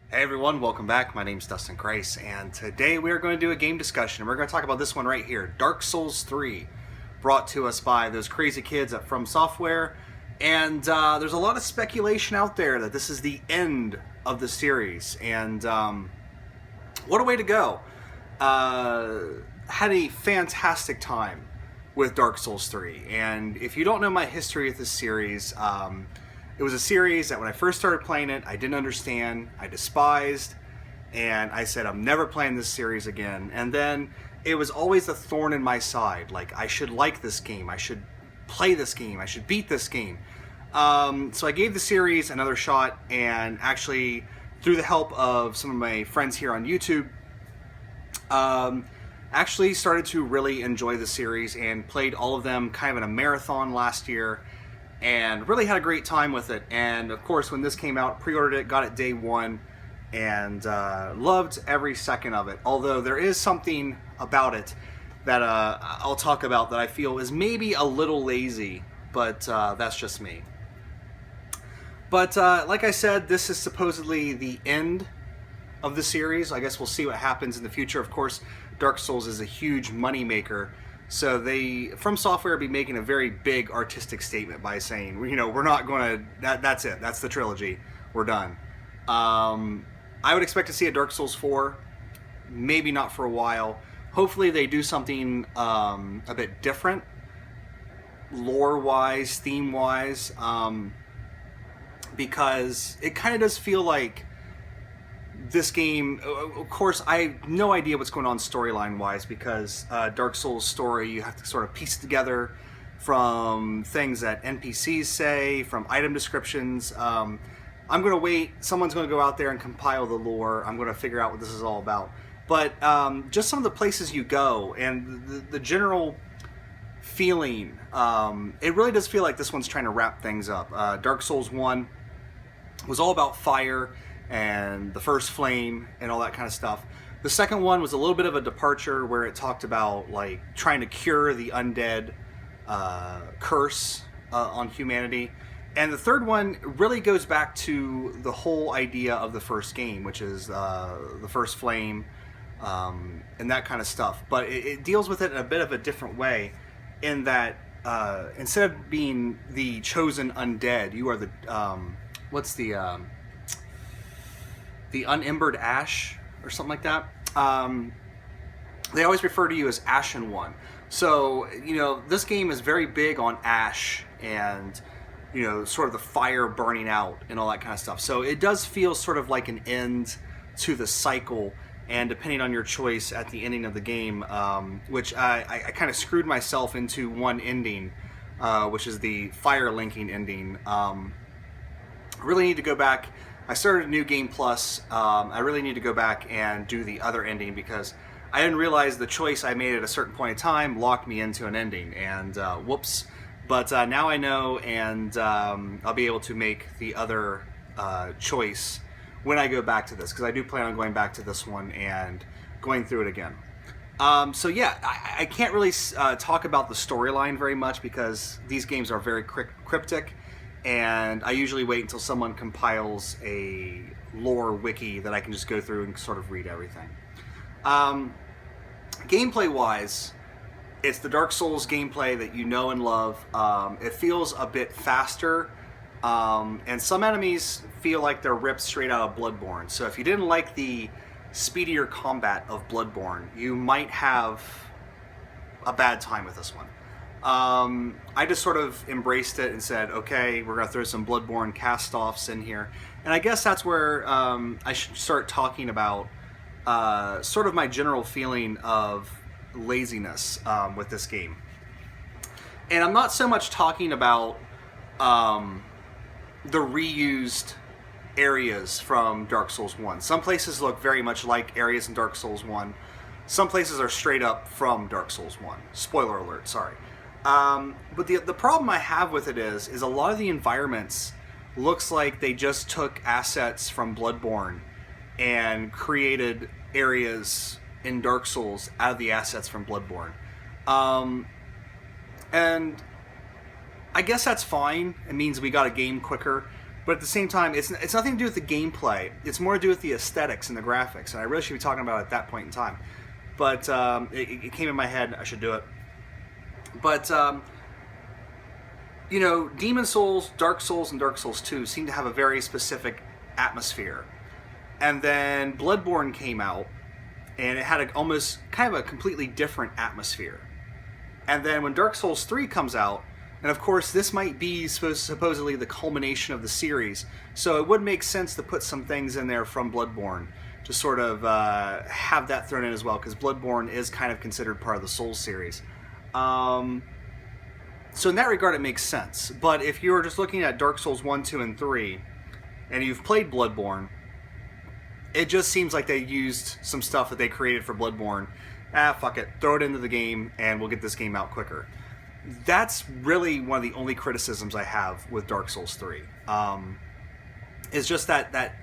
Hey everyone, welcome back. My name's Dustin Grice, and today we are going to do a game discussion. We're going to talk about this one right here, Dark Souls 3, brought to us by those crazy kids at From Software. And there's a lot of speculation out there that this is the end of the series, and what a way to go. Had a fantastic time with Dark Souls 3, and if you don't know my history with this series, it was a series that when I first started playing it, I didn't understand, I despised, and I said, I'm never playing this series again. And then it was always a thorn in my side. Like, I should like this game, I should play this game, I should beat this game. So I gave the series another shot, and actually, through the help of some of my friends here on YouTube, actually started to really enjoy the series and played all of them kind of in a marathon last year, and really had a great time with it. And of course, when this came out, pre-ordered it, got it day one, and loved every second of it. Although there is something about it that I'll talk about that I feel is maybe a little lazy, but that's just me. But like I said, this is supposedly the end of the series. I guess we'll see what happens in the future. Of course, Dark Souls is a huge moneymaker, so they, From Software, be making a very big artistic statement by saying, you know, we're not going to, that's it, that's the trilogy, we're done. I would expect to see a Dark Souls 4, maybe not for a while. Hopefully they do something a bit different, lore-wise, theme-wise, because it kind of does feel like this game, of course, I have no idea what's going on storyline-wise, because Dark Souls story, you have to sort of piece it together from things that NPCs say, from item descriptions. I'm going to wait. Someone's going to go out there and compile the lore. I'm going to figure out what this is all about. But just some of the places you go and the general feeling, it really does feel like this one's trying to wrap things up. Dark Souls 1 was all about fire and the first flame and all that kind of stuff. The second one was a little bit of a departure, where it talked about like trying to cure the undead curse on humanity. And the third one really goes back to the whole idea of the first game, which is the first flame and that kind of stuff. But it deals with it in a bit of a different way, in that instead of being the chosen undead, you are the the unembered ash or something like that. They always refer to you as Ashen One. So, you know, this game is very big on ash and, you know, sort of the fire burning out and all that kind of stuff. So it does feel sort of like an end to the cycle, and depending on your choice at the ending of the game, which I kind of screwed myself into one ending, which is the fire linking ending. I really need to go back. I started a new game plus. I really need to go back and do the other ending, because I didn't realize the choice I made at a certain point in time locked me into an ending, and whoops. But now I know, and I'll be able to make the other choice when I go back to this, because I do plan on going back to this one and going through it again. So yeah, I can't really talk about the storyline very much, because these games are very cryptic, and I usually wait until someone compiles a lore wiki that I can just go through and sort of read everything. Gameplay-wise, it's the Dark Souls gameplay that you know and love. It feels a bit faster, and some enemies feel like they're ripped straight out of Bloodborne. So if you didn't like the speedier combat of Bloodborne, you might have a bad time with this one. I just sort of embraced it and said, okay, we're going to throw some Bloodborne cast-offs in here. And I guess that's where I should start talking about sort of my general feeling of laziness with this game. And I'm not so much talking about the reused areas from Dark Souls 1. Some places look very much like areas in Dark Souls 1. Some places are straight up from Dark Souls 1. Spoiler alert, sorry. But the problem I have with it is a lot of the environments looks like they just took assets from Bloodborne and created areas in Dark Souls out of the assets from Bloodborne. And I guess that's fine. It means we got a game quicker. But at the same time, it's nothing to do with the gameplay. It's more to do with the aesthetics and the graphics. And I really should be talking about it at that point in time. But it came in my head. I should do it. But you know, Demon Souls, Dark Souls, and Dark Souls 2 seem to have a very specific atmosphere. And then Bloodborne came out, and it had almost kind of a completely different atmosphere. And then when Dark Souls 3 comes out, and of course this might be supposedly the culmination of the series, so it would make sense to put some things in there from Bloodborne to sort of have that thrown in as well, because Bloodborne is kind of considered part of the Souls series. So in that regard, it makes sense. But if you're just looking at Dark Souls 1, 2, and 3, and you've played Bloodborne, it just seems like they used some stuff that they created for Bloodborne. Fuck it. Throw it into the game, and we'll get this game out quicker. That's really one of the only criticisms I have with Dark Souls 3. It's just that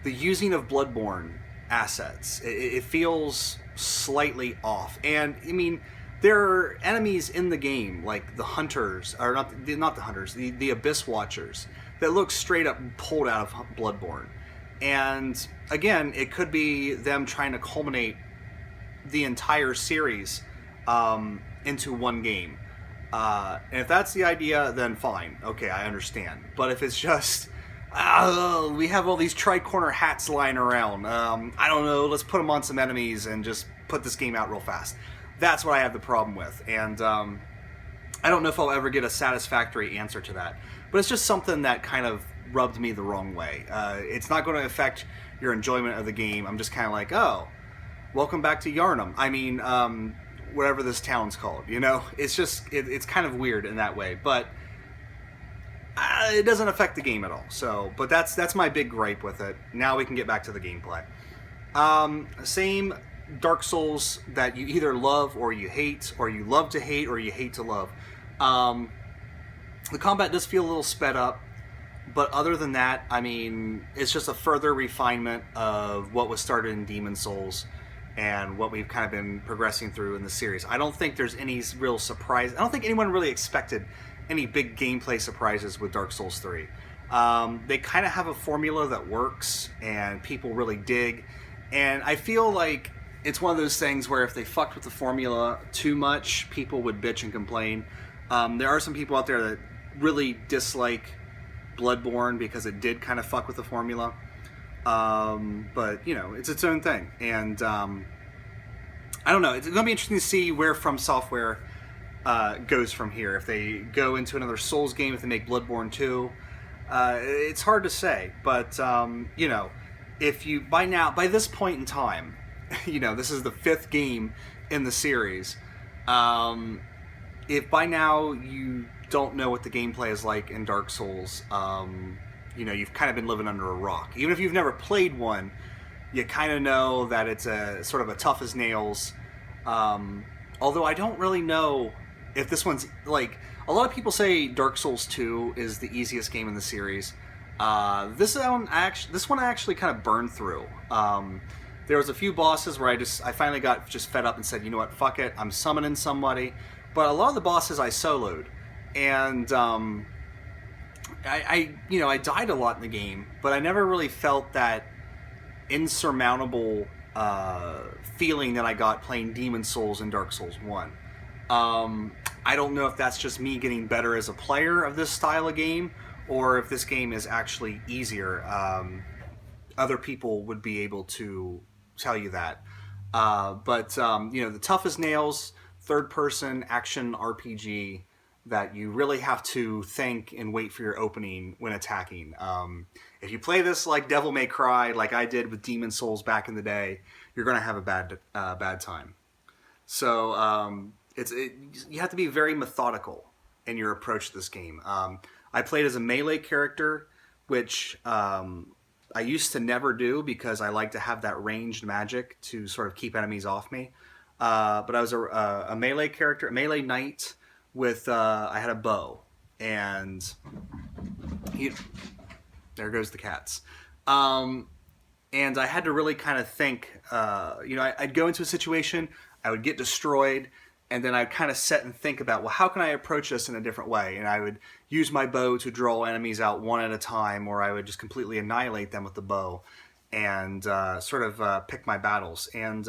the using of Bloodborne assets, it feels slightly off. And, I mean, there are enemies in the game, like the Hunters, or not the Hunters, the Abyss Watchers, that look straight up pulled out of Bloodborne. And, again, it could be them trying to culminate the entire series into one game. And if that's the idea, then fine. Okay, I understand. But if it's just, we have all these tri-corner hats lying around, I don't know, let's put them on some enemies and just put this game out real fast. That's what I have the problem with. And I don't know if I'll ever get a satisfactory answer to that. But it's just something that kind of rubbed me the wrong way. It's not going to affect your enjoyment of the game. I'm just kind of like, oh, welcome back to Yharnam. I mean, whatever this town's called, you know? It's just, it's kind of weird in that way. But it doesn't affect the game at all. So, but that's my big gripe with it. Now we can get back to the gameplay. Same Dark Souls that you either love or you hate, or you love to hate, or you hate to love. The combat does feel a little sped up, but other than that, I mean, it's just a further refinement of what was started in Demon Souls and what we've kind of been progressing through in the series. I don't think there's any real surprise. I don't think anyone really expected any big gameplay surprises with Dark Souls 3. They kind of have a formula that works and people really dig, and I feel like it's one of those things where if they fucked with the formula too much, people would bitch and complain. There are some people out there that really dislike Bloodborne because it did kind of fuck with the formula. But, you know, it's its own thing. And I don't know. It's going to be interesting to see where From Software goes from here. If they go into another Souls game, if they make Bloodborne 2. It's hard to say. But, you know, if you, by this point in time, you know, this is the 5th game in the series. If by now you don't know what the gameplay is like in Dark Souls, you know, you've kind of been living under a rock. Even if you've never played one, you kind of know that it's a sort of a tough as nails. Although I don't really know if this one's, like, a lot of people say Dark Souls 2 is the easiest game in the series. This one I actually kind of burned through. There was a few bosses where I finally got just fed up and said, you know what, fuck it, I'm summoning somebody. But a lot of the bosses I soloed, and I died a lot in the game, but I never really felt that insurmountable feeling that I got playing Demon Souls and Dark Souls 1. I don't know if that's just me getting better as a player of this style of game, or if this game is actually easier. Other people would be able to tell you that. But you know, the tough as nails, third-person action RPG that you really have to think and wait for your opening when attacking. If you play this like Devil May Cry, like I did with Demon Souls back in the day, you're going to have a bad time. So you have to be very methodical in your approach to this game. I played as a melee character, which I used to never do because I like to have that ranged magic to sort of keep enemies off me. But I was a melee character, a melee knight with, I had a bow, and there goes the cats. And I had to really kind of think, you know, I'd go into a situation, I would get destroyed, and then I'd kind of sit and think about, well, how can I approach this in a different way? And I would use my bow to draw enemies out one at a time, or I would just completely annihilate them with the bow, and pick my battles. And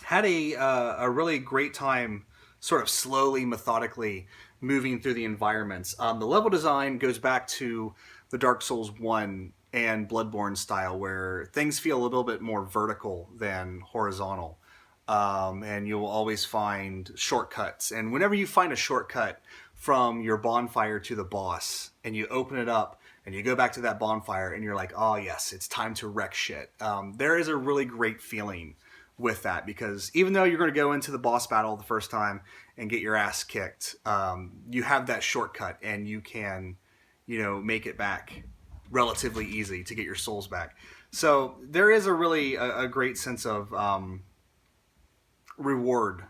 had a really great time sort of slowly, methodically moving through the environments. The level design goes back to the Dark Souls 1 and Bloodborne style, where things feel a little bit more vertical than horizontal. And you'll always find shortcuts. And whenever you find a shortcut from your bonfire to the boss, and you open it up, and you go back to that bonfire, and you're like, oh yes, it's time to wreck shit. There is a really great feeling with that, because even though you're going to go into the boss battle the first time and get your ass kicked, you have that shortcut, and you can, make it back relatively easy to get your souls back. So there is a really a great sense of reward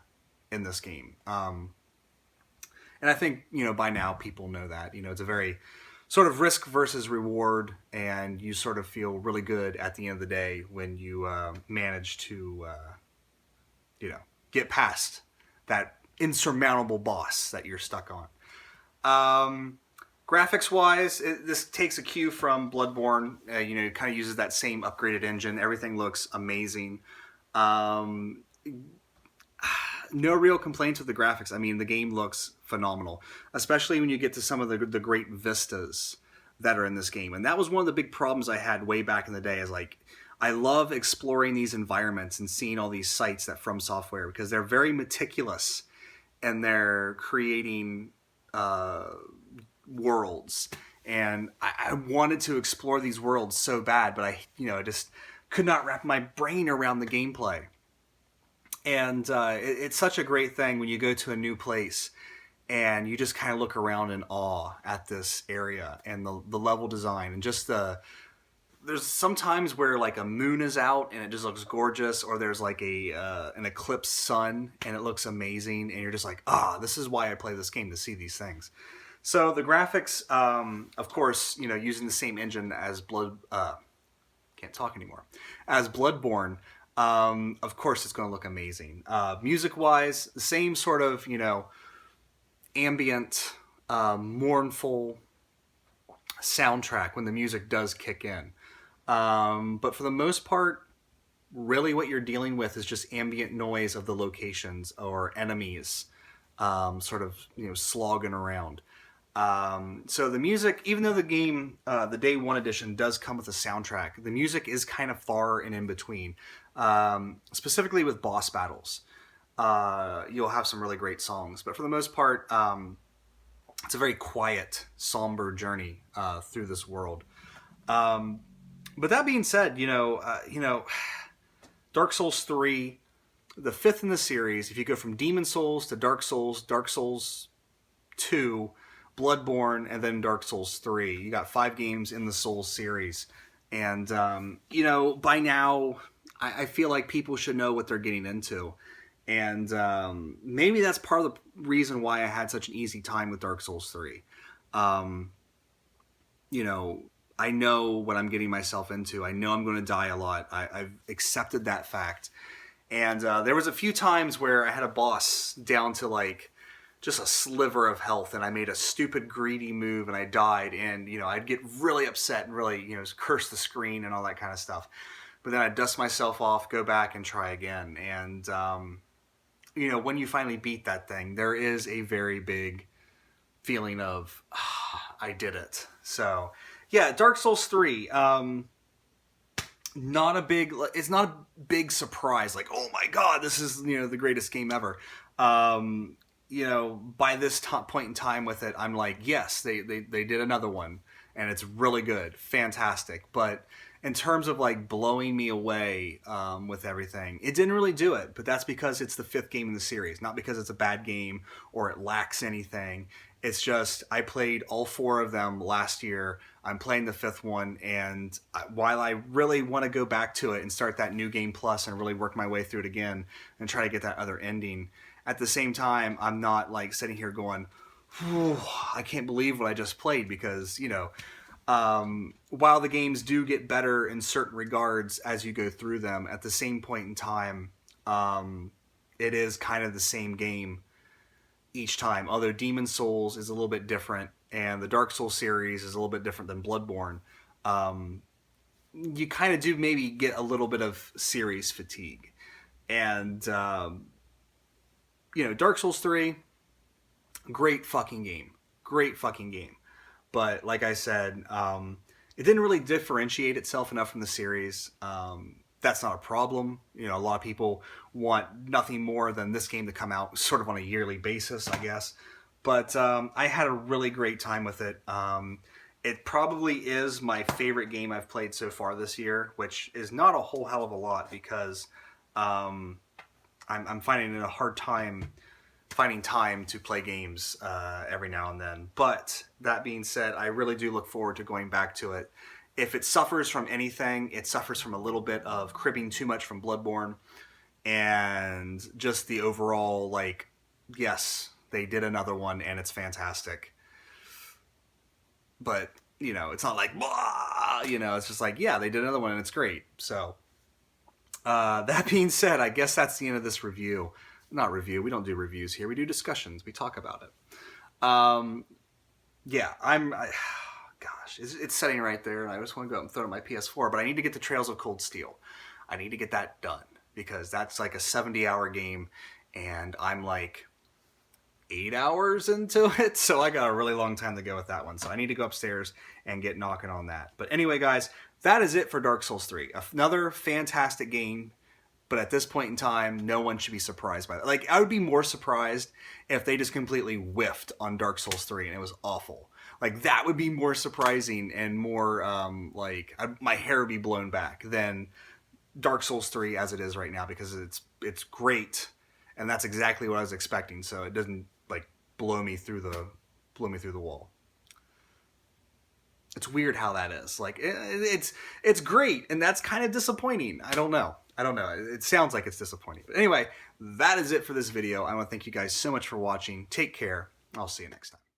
in this game. And I think, by now people know that, it's a very sort of risk versus reward, and you sort of feel really good at the end of the day when you manage to, get past that insurmountable boss that you're stuck on. Graphics-wise, this takes a cue from Bloodborne. It kind of uses that same upgraded engine. Everything looks amazing. No real complaints with the graphics. I mean, the game looks phenomenal, especially when you get to some of the great vistas that are in this game. And that was one of the big problems I had way back in the day, is like, I love exploring these environments and seeing all these sites that From Software, because they're very meticulous and they're creating worlds. And I wanted to explore these worlds so bad, but I just could not wrap my brain around the gameplay. And it's such a great thing when you go to a new place and you just kind of look around in awe at this area and the level design, and just there's sometimes where like a moon is out and it just looks gorgeous, or there's like an eclipsed sun and it looks amazing, and you're just like, this is why I play this game, to see these things. So the graphics, of course, using the same engine as as Bloodborne. Of course, it's going to look amazing. Music-wise, the same sort of, ambient, mournful soundtrack when the music does kick in. But for the most part, really what you're dealing with is just ambient noise of the locations or enemies, slogging around. So the music, even though the game, the Day 1 edition does come with a soundtrack, the music is kind of far and in between. Specifically with boss battles, you'll have some really great songs, but for the most part, it's a very quiet, somber journey through this world. But that being said, Dark Souls 3, the fifth in the series, if you go from Demon Souls to Dark Souls 2, Bloodborne, and then Dark Souls 3, you got 5 games in the Souls series. And, by now, I feel like people should know what they're getting into. And maybe that's part of the reason why I had such an easy time with Dark Souls 3. I know what I'm getting myself into. I know I'm going to die a lot. I've accepted that fact. And there was a few times where I had a boss down to like just a sliver of health, and I made a stupid greedy move and I died, and I'd get really upset and really curse the screen and all that kind of stuff. But then I'd dust myself off, go back and try again. And when you finally beat that thing, there is a very big feeling of I did it. So yeah, Dark Souls 3, it's not a big surprise like, oh my god, this is the greatest game ever. By this point in time with it, I'm like, yes, they did another one, and it's really good, fantastic. But in terms of like blowing me away with everything, it didn't really do it. But that's because it's the 5th game in the series, not because it's a bad game or it lacks anything. It's just I played all 4 of them last year. I'm playing the 5th one, and while I really want to go back to it and start that New Game Plus and really work my way through it again and try to get that other ending, at the same time, I'm not like sitting here going, I can't believe what I just played, because, while the games do get better in certain regards as you go through them, at the same point in time, it is kind of the same game each time. Although Demon Souls is a little bit different, and the Dark Souls series is a little bit different than Bloodborne. You kind of do maybe get a little bit of series fatigue. And, Dark Souls 3, great fucking game. Great fucking game. But like I said, it didn't really differentiate itself enough from the series. That's not a problem. A lot of people want nothing more than this game to come out sort of on a yearly basis, I guess. But I had a really great time with it. It probably is my favorite game I've played so far this year, which is not a whole hell of a lot because I'm finding it a hard time finding time to play games every now and then. But that being said, I really do look forward to going back to it. If it suffers from anything, it suffers from a little bit of cribbing too much from Bloodborne and just the overall, like, yes, they did another one and it's fantastic. But, it's not like, blah, it's just like, yeah, they did another one and it's great. So, that being said, I guess that's the end of this review. Not review, we don't do reviews here. We do discussions. We talk about it. Gosh, it's sitting right there, and I just want to go out and throw it on my PS4, but I need to get the Trails of Cold Steel. I need to get that done, because that's like a 70-hour game, and I'm like 8 hours into it, so I got a really long time to go with that one. So I need to go upstairs and get knocking on that. But anyway, guys, that is it for Dark Souls 3. Another fantastic game, but at this point in time, no one should be surprised by that. Like, I would be more surprised if they just completely whiffed on Dark Souls 3 and it was awful. Like, that would be more surprising and more, my hair would be blown back than Dark Souls 3 as it is right now, because it's great, and that's exactly what I was expecting, so it doesn't, like, blow me through the wall. It's weird how that is. Like, it's great, and that's kind of disappointing. I don't know. It sounds like it's disappointing. But anyway, that is it for this video. I want to thank you guys so much for watching. Take care. I'll see you next time.